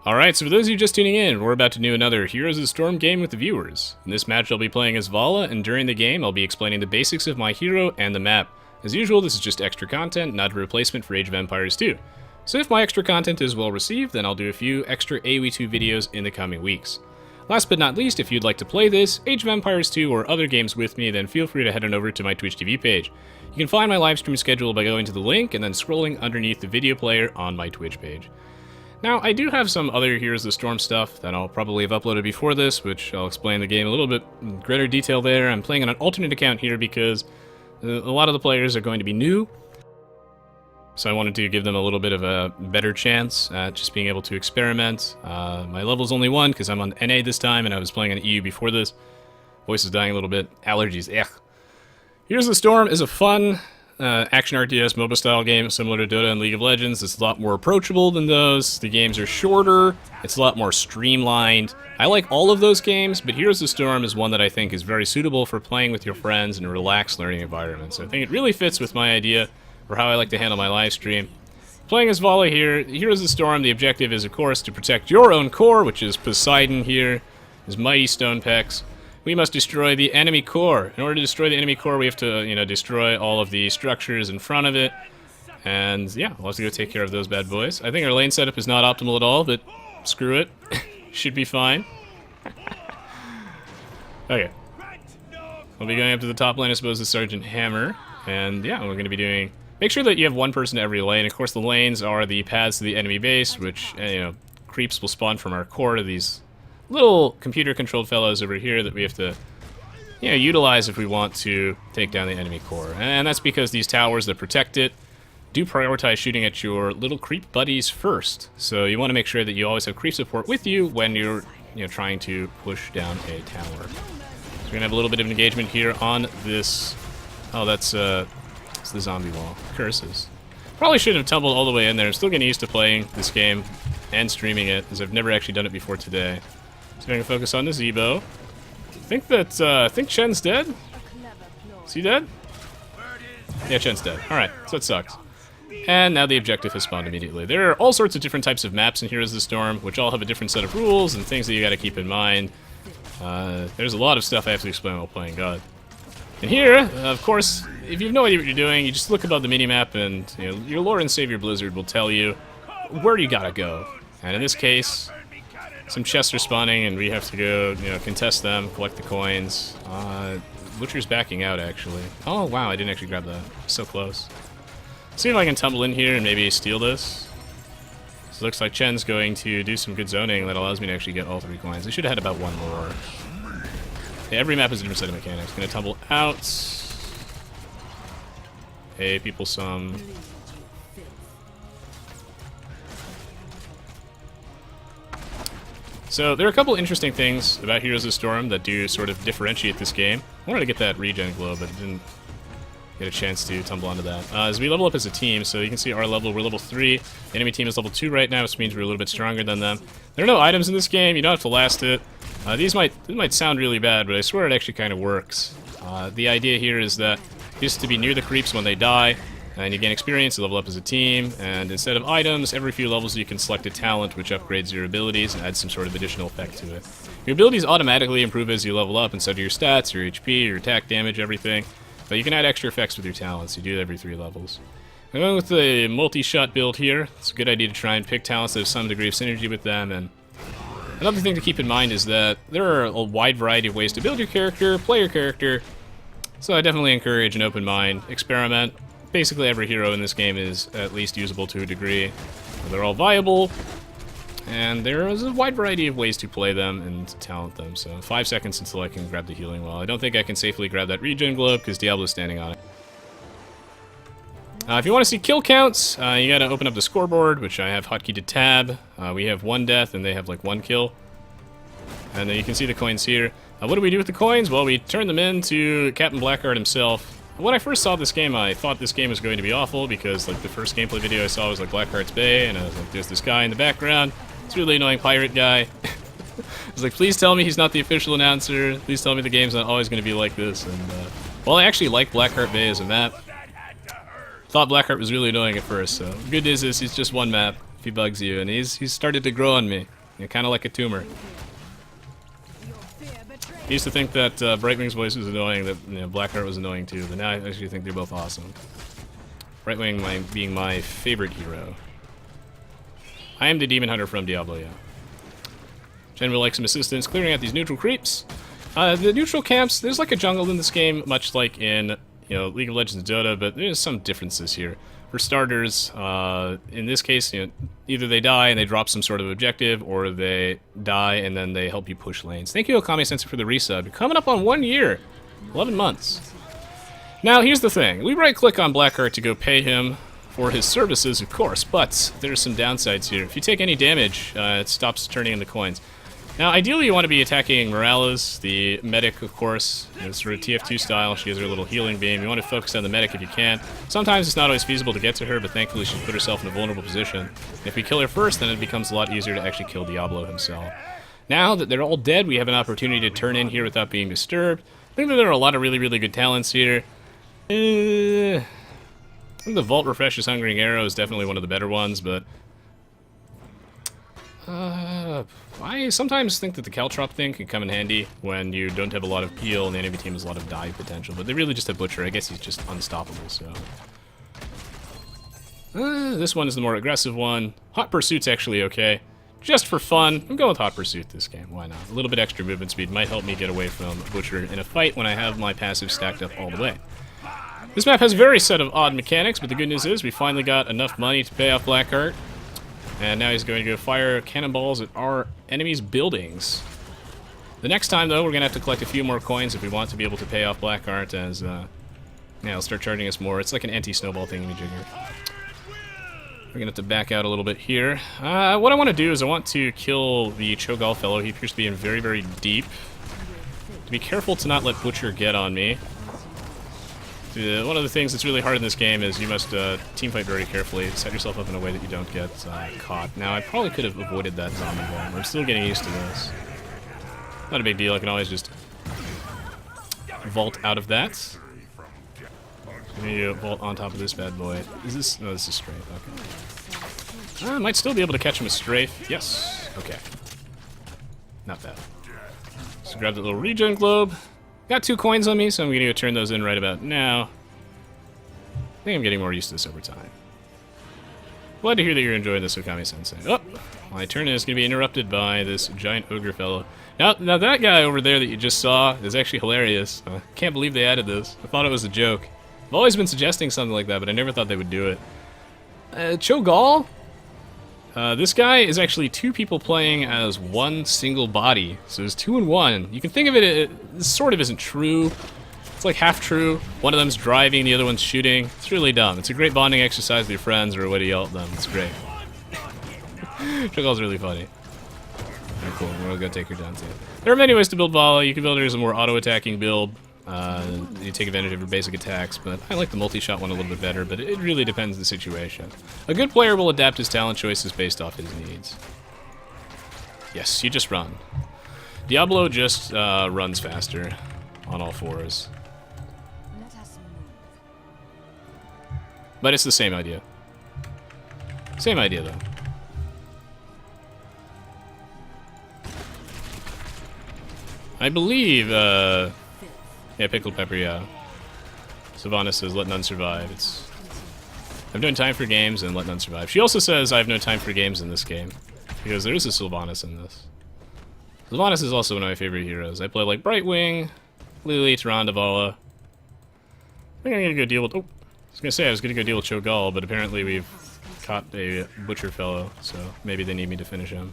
Alright, so for those of you just tuning in, we're about to do another Heroes of the Storm game with the viewers. In this match I'll be playing as Valla, and during the game I'll be explaining the basics of my hero and the map. As usual, this is just extra content, not a replacement for Age of Empires 2. So if my extra content is well received, then I'll do a few extra AoE 2 videos in the coming weeks. Last but not least, if you'd like to play this, Age of Empires 2, or other games with me, then feel free to head on over to my Twitch TV page. You can find my live stream schedule by going to the link and then scrolling underneath the video player on my Twitch page. Now, I do have some other Heroes of the Storm stuff that I'll probably have uploaded before this, which I'll explain the game a little bit in greater detail there. I'm playing on an alternate account here because a lot of the players are going to be new, so I wanted to give them a little bit of a better chance at just being able to experiment. My level's only 1 because I'm on NA this time, and I was playing on EU before this. Voice is dying a little bit. Allergies, ugh. Heroes of the Storm is a fun action RTS MOBA style game similar to Dota and League of Legends. It's a lot more approachable than those. The games are shorter. It's a lot more streamlined. I like all of those games, but Heroes of the Storm is one that I think is very suitable for playing with your friends in a relaxed learning environment. So I think it really fits with my idea for how I like to handle my live stream. Playing as Valla here, Heroes of the Storm, the objective is of course to protect your own core, which is Poseidon here, his mighty stone pecs. We must destroy the enemy core. In order to destroy the enemy core, we have to, destroy all of the structures in front of it. And yeah, we'll have to go take care of those bad boys. I think our lane setup is not optimal at all, but screw it. Should be fine. Okay. We'll be going up to the top lane, I suppose, with Sergeant Hammer. And yeah, we're going to be doing... Make sure that you have one person to every lane. Of course, the lanes are the paths to the enemy base, which, creeps will spawn from our core to these little computer-controlled fellows over here that we have to, utilize if we want to take down the enemy core. And that's because these towers that protect it do prioritize shooting at your little creep buddies first. So you want to make sure that you always have creep support with you when you're, trying to push down a tower. So we're gonna have a little bit of engagement here on this. Oh, it's the zombie wall. Curses. Probably shouldn't have tumbled all the way in there. I'm still getting used to playing this game and streaming it, as I've never actually done it before today. So I'm gonna focus on the Zebo. I think Chen's dead? Is he dead? Yeah, Chen's dead. Alright, so it sucks. And now the objective has spawned immediately. There are all sorts of different types of maps in Heroes of the Storm, which all have a different set of rules and things that you gotta keep in mind. There's a lot of stuff I have to explain while playing God. And here, of course, if you have no idea what you're doing, you just look above the minimap and, your Lord and Savior Blizzard will tell you where you gotta go. And in this case, some chests are spawning, and we have to go, contest them, collect the coins. Butcher's backing out, actually. Oh, wow, I didn't actually grab that. So close. See if I can tumble in here and maybe steal this. So it looks like Chen's going to do some good zoning that allows me to actually get all 3 coins. I should have had about 1 more. Okay, every map has a different set of mechanics. Gonna tumble out. Hey, people, some... So there are a couple interesting things about Heroes of the Storm that do sort of differentiate this game. I wanted to get that regen glow, but didn't get a chance to tumble onto that. As we level up as a team, so you can see our level, we're level 3. The enemy team is level 2 right now, which means we're a little bit stronger than them. There are no items in this game, you don't have to last it. These might sound really bad, but I swear it actually kind of works. The idea here is that just to be near the creeps when they die, and you gain experience, you level up as a team, and instead of items, every few levels you can select a talent which upgrades your abilities and adds some sort of additional effect to it. Your abilities automatically improve as you level up, and so do your stats, your HP, your attack damage, everything. But you can add extra effects with your talents, you do it every 3 levels. I'm going with the multi-shot build here. It's a good idea to try and pick talents that have some degree of synergy with them, and another thing to keep in mind is that there are a wide variety of ways to build your character, play your character, so I definitely encourage an open mind, experiment. Basically every hero in this game is at least usable to a degree. They're all viable, and there is a wide variety of ways to play them and to talent them. So 5 seconds until I can grab the healing wall. I don't think I can safely grab that regen globe because Diablo's standing on it. If you want to see kill counts, you gotta open up the scoreboard, which I have hotkey to tab. We have 1 death and they have like 1 kill. And then you can see the coins here. What do we do with the coins? Well, we turn them into Captain Blackheart himself. When I first saw this game, I thought this game was going to be awful because, the first gameplay video I saw was, Blackheart's Bay, and I was like, there's this guy in the background. It's a really annoying pirate guy. I was like, please tell me he's not the official announcer. Please tell me the game's not always going to be like this. And, well, I actually like Blackheart Bay as a map. Thought Blackheart was really annoying at first, so good news is it's just 1 map. if he bugs you, and he's started to grow on me, kind of like a tumor. I used to think that Brightwing's voice was annoying, that Blackheart was annoying too, but now I actually think they're both awesome. Brightwing being my favorite hero. I am the Demon Hunter from Diablo, yeah. Jen would like some assistance clearing out these neutral creeps. The neutral camps, there's like a jungle in this game, much like in League of Legends Dota, but there's some differences here. For starters, in this case, either they die and they drop some sort of objective, or they die and then they help you push lanes. Thank you, Okami Sensei, for the resub. You're coming up on 1 year, 11 months. Now, here's the thing. We right-click on Blackheart to go pay him for his services, of course, but there's some downsides here. If you take any damage, it stops turning into coins. Now, ideally, you want to be attacking Morales, the medic, of course. Sort of TF2 style. She has her little healing beam. You want to focus on the medic if you can. Sometimes it's not always feasible to get to her, but thankfully she's put herself in a vulnerable position. If we kill her first, then it becomes a lot easier to actually kill Diablo himself. Now that they're all dead, we have an opportunity to turn in here without being disturbed. I think that there are a lot of really, really good talents here. I think the Vault Refreshes Hungering Arrow is definitely one of the better ones, but I sometimes think that the Caltrop thing can come in handy when you don't have a lot of peel and the enemy team has a lot of dive potential, but they really just have Butcher. I guess he's just unstoppable, so... this one is the more aggressive one. Hot Pursuit's actually okay. Just for fun, I'm going with Hot Pursuit this game. Why not? A little bit extra movement speed might help me get away from Butcher in a fight when I have my passive stacked up all the way. This map has a very set of odd mechanics, but the good news is we finally got enough money to pay off Blackheart. And now he's going to go fire cannonballs at our enemies' buildings. The next time, though, we're going to have to collect a few more coins if we want to be able to pay off Blackheart, as, yeah, he'll start charging us more. It's like an anti-snowball thingamajigger. We're going to have to back out a little bit here. What I want to do is I want to kill the Cho'Gall fellow. He appears to be in very, very deep. To be careful to not let Butcher get on me. One of the things that's really hard in this game is you must teamfight very carefully, set yourself up in a way that you don't get caught. Now, I probably could have avoided that zombie bomb. I'm still getting used to this. Not a big deal, I can always just vault out of that. I'm gonna vault on top of this bad boy. Is this... No, this is strafe, okay. I might still be able to catch him with strafe. Yes, okay. Not bad. So grab that little regen globe. Got 2 coins on me, so I'm going to go turn those in right about now. I think I'm getting more used to this over time. Glad to hear that you're enjoying this, Okami Sensei. Oh, my turn is going to be interrupted by this giant ogre fellow. Now that guy over there that you just saw is actually hilarious. Can't believe they added this. I thought it was a joke. I've always been suggesting something like that, but I never thought they would do it. Cho'Gall? This guy is actually 2 people playing as one single body, so it's 2 in 1. You can think of it, it sort of isn't true. It's like half true. One of them's driving, the other one's shooting. It's really dumb. It's a great bonding exercise with your friends or a way to yell at them. It's great. Cho'Gall's really funny. Very cool. We're gonna take her down too. There are many ways to build Valla. You can build it as a more auto-attacking build. You take advantage of your basic attacks, but I like the multi-shot one a little bit better, but it really depends on the situation. A good player will adapt his talent choices based off his needs. Yes, you just run. Diablo just runs faster on all 4s. But it's the same idea. Same idea, though. I believe, yeah, Pickled Pepper, yeah. Savannah says, let none survive. It's... I've no time for games and let none survive. She also says I have no time for games in this game, because there is a Sylvanas in this. Sylvanas is also one of my favorite heroes. I play like Brightwing, Lily, Tyrande, Valla. I think I'm gonna go deal with... Oh, I was gonna say I was gonna go deal with Cho'Gall, but apparently we've caught a Butcher fellow, so maybe they need me to finish him.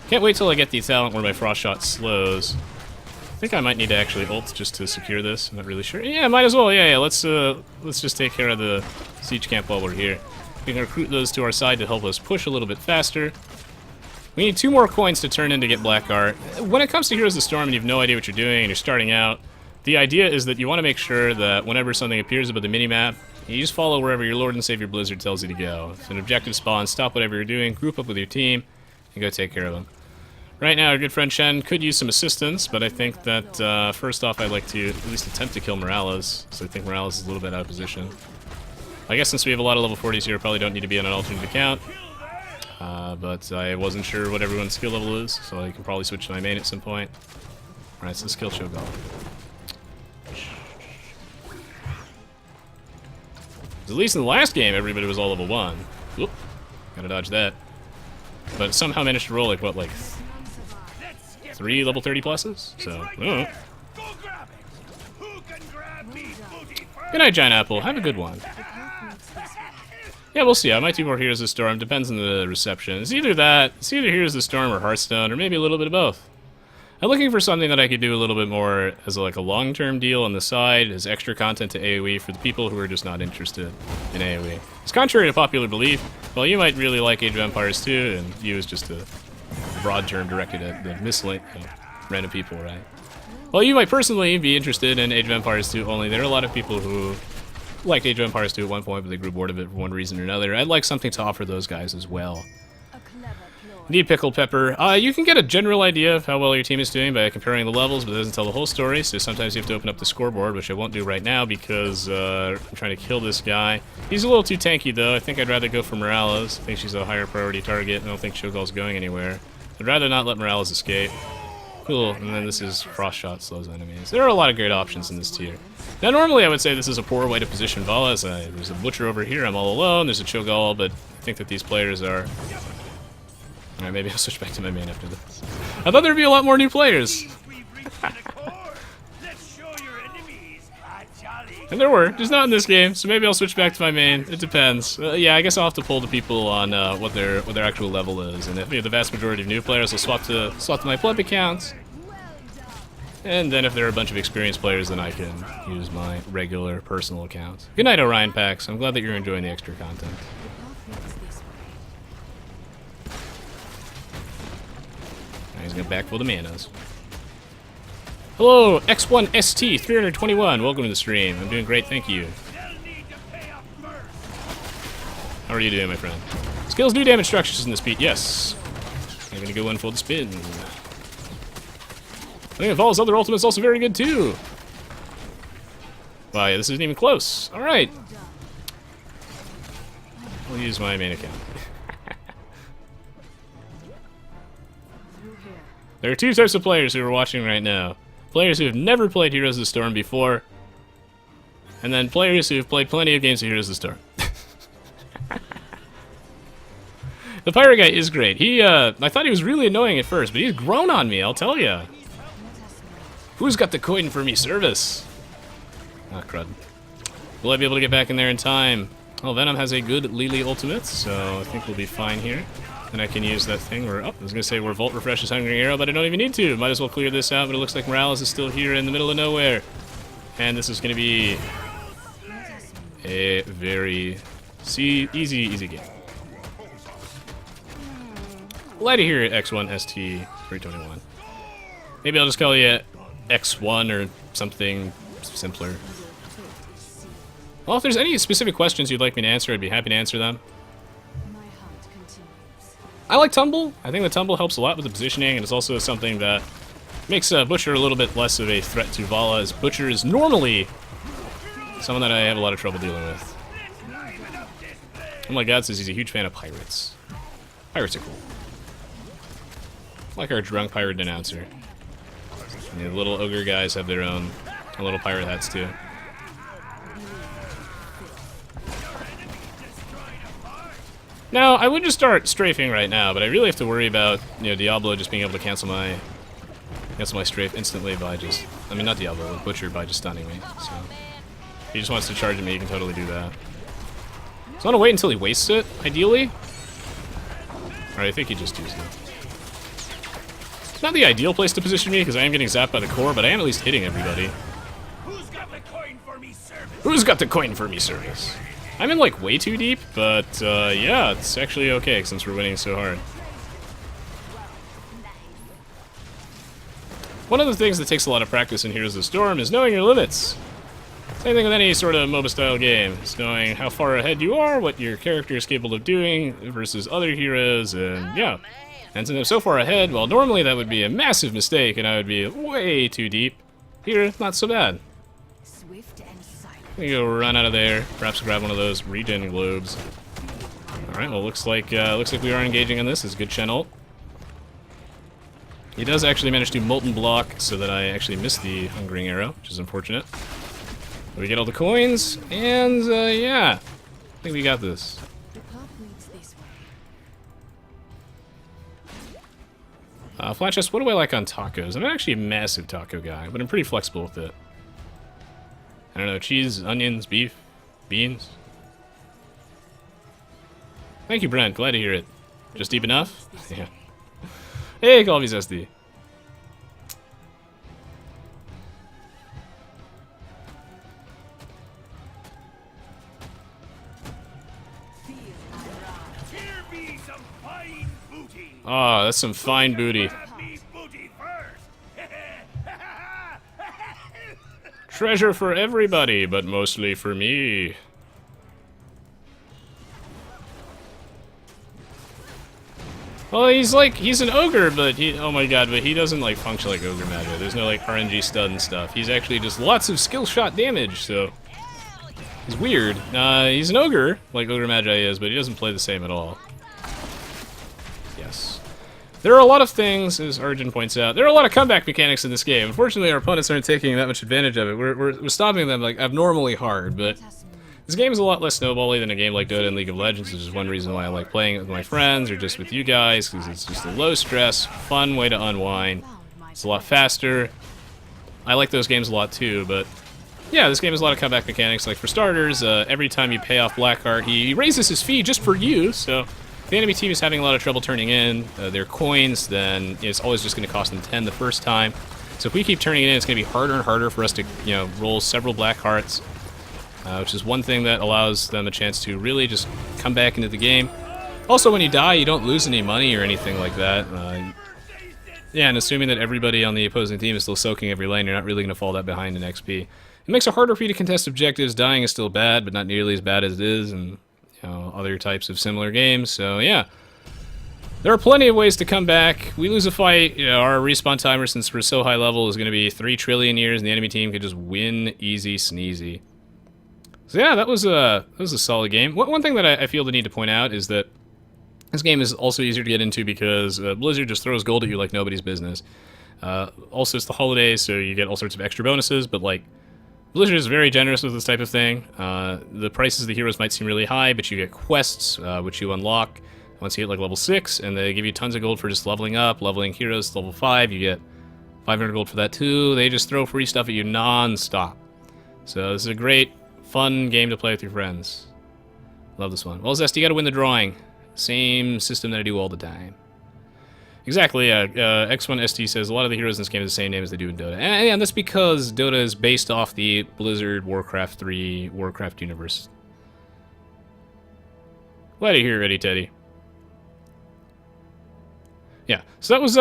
Can't wait till I get the talent where my Frost Shot slows. I think I might need to actually ult just to secure this. I'm not really sure. Yeah, might as well. Yeah. Let's just take care of the siege camp while we're here. We can recruit those to our side to help us push a little bit faster. We need 2 more coins to turn in to get Blackheart. When it comes to Heroes of the Storm and you have no idea what you're doing and you're starting out, the idea is that you want to make sure that whenever something appears above the minimap, you just follow wherever your Lord and Savior Blizzard tells you to go. If an objective spawns, stop whatever you're doing, group up with your team, and go take care of them. Right now, our good friend Shen could use some assistance, but I think that, first off, I'd like to at least attempt to kill Morales, so I think Morales is a little bit out of position. I guess since we have a lot of level 40s here, I probably don't need to be on an alternate account. but I wasn't sure what everyone's skill level is, so I can probably switch to my main at some point. Alright, so skill show golem. At least in the last game, everybody was all level 1. Whoop. Gotta dodge that. But somehow managed to roll, like, what, like 3 level 30 pluses? So, oh. Good night, Giant Apple. Have a good one. Yeah, we'll see. I might do more Heroes of the Storm. Depends on the reception. It's either that, it's either Heroes of the Storm or Hearthstone, or maybe a little bit of both. I'm looking for something that I could do a little bit more as like a long-term deal on the side, as extra content to AoE for the people who are just not interested in AoE. It's contrary to popular belief. Well, you might really like Age of Empires 2, and you is just a broad term directed at the random people, right? Well, you might personally be interested in Age of Empires 2 only. There are a lot of people who liked Age of Empires 2 at one point, but they grew bored of it for one reason or another. I'd like something to offer those guys as well. Need Pickled Pepper. You can get a general idea of how well your team is doing by comparing the levels, but it doesn't tell the whole story, so sometimes you have to open up the scoreboard, which I won't do right now because I'm trying to kill this guy. He's a little too tanky, though. I think I'd rather go for Morales. I think she's a higher priority target. I don't think Shogal's going anywhere. I'd rather not let Morales escape. Cool, and then this is Frost Shot, slows enemies. There are a lot of great options in this tier. Now, normally I would say this is a poor way to position Valla. There's a Butcher over here, I'm all alone, there's a Cho'Gall, but I think that these players are... Alright, maybe I'll switch back to my main after this. I thought there'd be a lot more new players. And there were, just not in this game, so maybe I'll switch back to my main. It depends. Yeah, I guess I'll have to pull the people on what their actual level is, and if the vast majority of new players will swap to my pleb accounts. And then if there are a bunch of experienced players, then I can use my regular personal account. Good night, Orion Pax. I'm glad that you're enjoying the extra content. Now he's gonna backfill the manas. Hello, X1ST321. Welcome to the stream. I'm doing great, thank you. How are you doing, my friend? Skills do damage structures in this beat, yes. I'm gonna go in for the spin. I think Valla's other ultimate's also very good too. Wow, yeah, this isn't even close. Alright. I'll use my main account. There are two types of players who are watching right now. Players who have never played Heroes of the Storm before, and then players who have played plenty of games of Heroes of the Storm. The pirate guy is great. I thought he was really annoying at first, but he's grown on me, I'll tell ya. Who's got the coin for me service? Ah, crud. Will I be able to get back in there in time? Oh, Venom has a good Lily ultimate, so I think we'll be fine here. And I can use that thing where, I was going to say where Volt refreshes Hungry Arrow, but I don't even need to. Might as well clear this out, but it looks like Morales is still here in the middle of nowhere. And this is going to be a very easy game. Glad to hear it, X1ST321. Maybe I'll just call you X1 or something simpler. Well, if there's any specific questions you'd like me to answer, I'd be happy to answer them. I like Tumble. I think the Tumble helps a lot with the positioning, and it's also something that makes Butcher a little bit less of a threat to Valla, as Butcher is normally someone that I have a lot of trouble dealing with. Oh my god, says he's a huge fan of pirates. Pirates are cool. Like our drunk pirate denouncer. And the little ogre guys have their own little pirate hats too. Now, I would just start strafing right now, but I really have to worry about, Diablo just being able to cancel my strafe instantly by just, not Diablo, Butcher by just stunning me, so. If he just wants to charge at me, he can totally do that. So I want to wait until he wastes it, ideally. Alright, I think he just used it. It's not the ideal place to position me, because I am getting zapped by the core, but I am at least hitting everybody. Who's got the coin for me service? Who's got the coin for me service? I'm in, like, way too deep, but, yeah, it's actually okay since we're winning so hard. One of the things that takes a lot of practice in Heroes of the Storm is knowing your limits. Same thing with any sort of MOBA-style game. It's knowing how far ahead you are, what your character is capable of doing versus other heroes, and, yeah. And since I'm so far ahead, well, normally that would be a massive mistake, and I would be way too deep. Here, not so bad. I'm gonna go run out of there, perhaps grab one of those regen globes. Alright, well, looks like we are engaging on this. It's good channel. He does actually manage to Molten Block so that I actually missed the Hungering Arrow, which is unfortunate. But we get all the coins, and yeah, I think we got this. Flat chest, what do I like on tacos? I'm not actually a massive taco guy, but I'm pretty flexible with it. I don't know, cheese, onions, beef, beans. Thank you, Brent. Glad to hear it. Just deep enough? Yeah. Hey, Colby's SD. Oh, that's some fine booty. Treasure for everybody, but mostly for me. Well, he's an ogre, but oh my god, but he doesn't like function like ogre magic. There's no like RNG stud and stuff. He's actually just lots of skill shot damage, so he's weird. He's an ogre, like ogre magi is, but he doesn't play the same at all. Yes. There are a lot of things, as Arjun points out, there are a lot of comeback mechanics in this game. Unfortunately, our opponents aren't taking that much advantage of it. We're stopping them like abnormally hard, but this game is a lot less snowbally than a game like Dota and League of Legends, which is one reason why I like playing it with my friends or just with you guys, because it's just a low-stress, fun way to unwind. It's a lot faster. I like those games a lot too, but yeah, this game has a lot of comeback mechanics. Like for starters, every time you pay off Blackheart, he raises his fee just for you, so if the enemy team is having a lot of trouble turning in their coins, then it's always just going to cost them 10 the first time. So if we keep turning it in, it's going to be harder and harder for us to, roll several black hearts. Which is one thing that allows them a chance to really just come back into the game. Also, when you die, you don't lose any money or anything like that. Yeah, and assuming that everybody on the opposing team is still soaking every lane, you're not really going to fall that behind in XP. It makes it harder for you to contest objectives. Dying is still bad, but not nearly as bad as it is in other types of similar games. So, yeah. There are plenty of ways to come back. We lose a fight, our respawn timer, since we're so high level, is going to be 3 trillion years, and the enemy team could just win easy sneezy. So yeah, that was a solid game. One thing that I feel the need to point out is that this game is also easier to get into because Blizzard just throws gold at you like nobody's business. Also, it's the holidays, so you get all sorts of extra bonuses, but like, Blizzard is very generous with this type of thing. The prices of the heroes might seem really high, but you get quests, which you unlock once you hit like level 6, and they give you tons of gold for just leveling up, leveling heroes to level 5, you get 500 gold for that too. They just throw free stuff at you non-stop. So this is a great, fun game to play with your friends. Love this one. Well, Zest, you gotta win the drawing. Same system that I do all the time. Exactly, yeah. X1ST says a lot of the heroes in this game are the same name as they do in Dota. And that's because Dota is based off the Blizzard Warcraft 3 Warcraft universe. Glad to hear it, Eddie Teddy. Yeah, so that was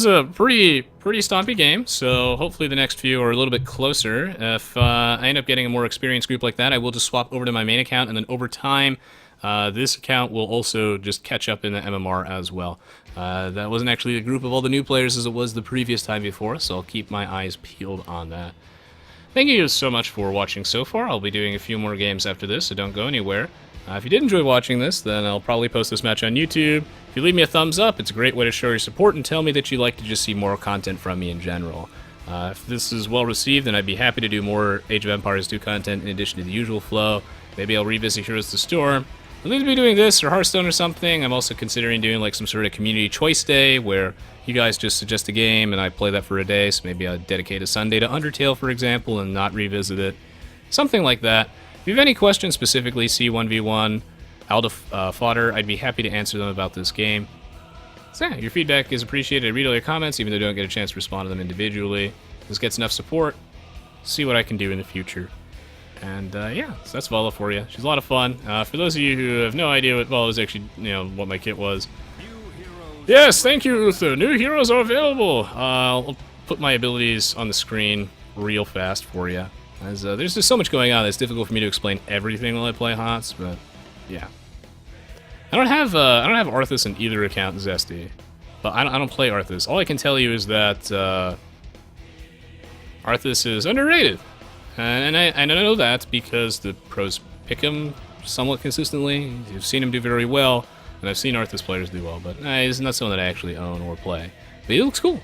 a pretty stompy game, so hopefully the next few are a little bit closer. If I end up getting a more experienced group like that, I will just swap over to my main account, and then over time, this account will also just catch up in the MMR as well. That wasn't actually a group of all the new players as it was the previous time before, so I'll keep my eyes peeled on that. Thank you so much for watching so far. I'll be doing a few more games after this, so don't go anywhere. If you did enjoy watching this, then I'll probably post this match on YouTube. If you leave me a thumbs up, it's a great way to show your support and tell me that you'd like to just see more content from me in general. If this is well received, then I'd be happy to do more Age of Empires 2 content in addition to the usual flow. Maybe I'll revisit Heroes of the Storm. I'll either be doing this or Hearthstone or something. I'm also considering doing like some sort of community choice day where you guys just suggest a game and I play that for a day. So maybe I'll dedicate a Sunday to Undertale, for example, and not revisit it. Something like that. If you have any questions specifically, C1v1, Alda Fodder, I'd be happy to answer them about this game. So yeah, your feedback is appreciated. I read all your comments, even though I don't get a chance to respond to them individually. This gets enough support. See what I can do in the future. And yeah, so that's Valla for you. She's a lot of fun. For those of you who have no idea what Valla was actually, what my kit was. Yes, thank you, Uther. New heroes are available. I'll put my abilities on the screen real fast for you. As there's just so much going on, it's difficult for me to explain everything while I play HOTS, but yeah. I don't have Arthas in either account, Zesty, but I don't play Arthas. All I can tell you is that Arthas is underrated, and I know that because the pros pick him somewhat consistently. You've seen him do very well, and I've seen Arthas players do well, but he's not someone that I actually own or play. But he looks cool.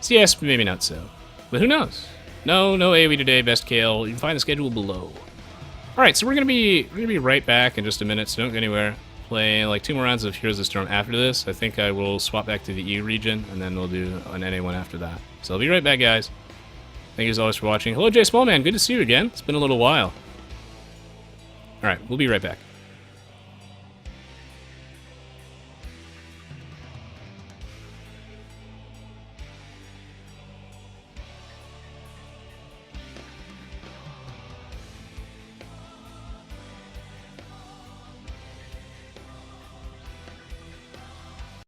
So yes, maybe not so. But who knows? No AoE today, best Kale. You can find the schedule below. Alright, so we're gonna be right back in just a minute, so don't go anywhere. Play like 2 more rounds of Heroes of the Storm after this. I think I will swap back to the E region, and then we'll do an NA one after that. So I'll be right back, guys. Thank you as always for watching. Hello, Jay Smallman. Good to see you again. It's been a little while. Alright, we'll be right back.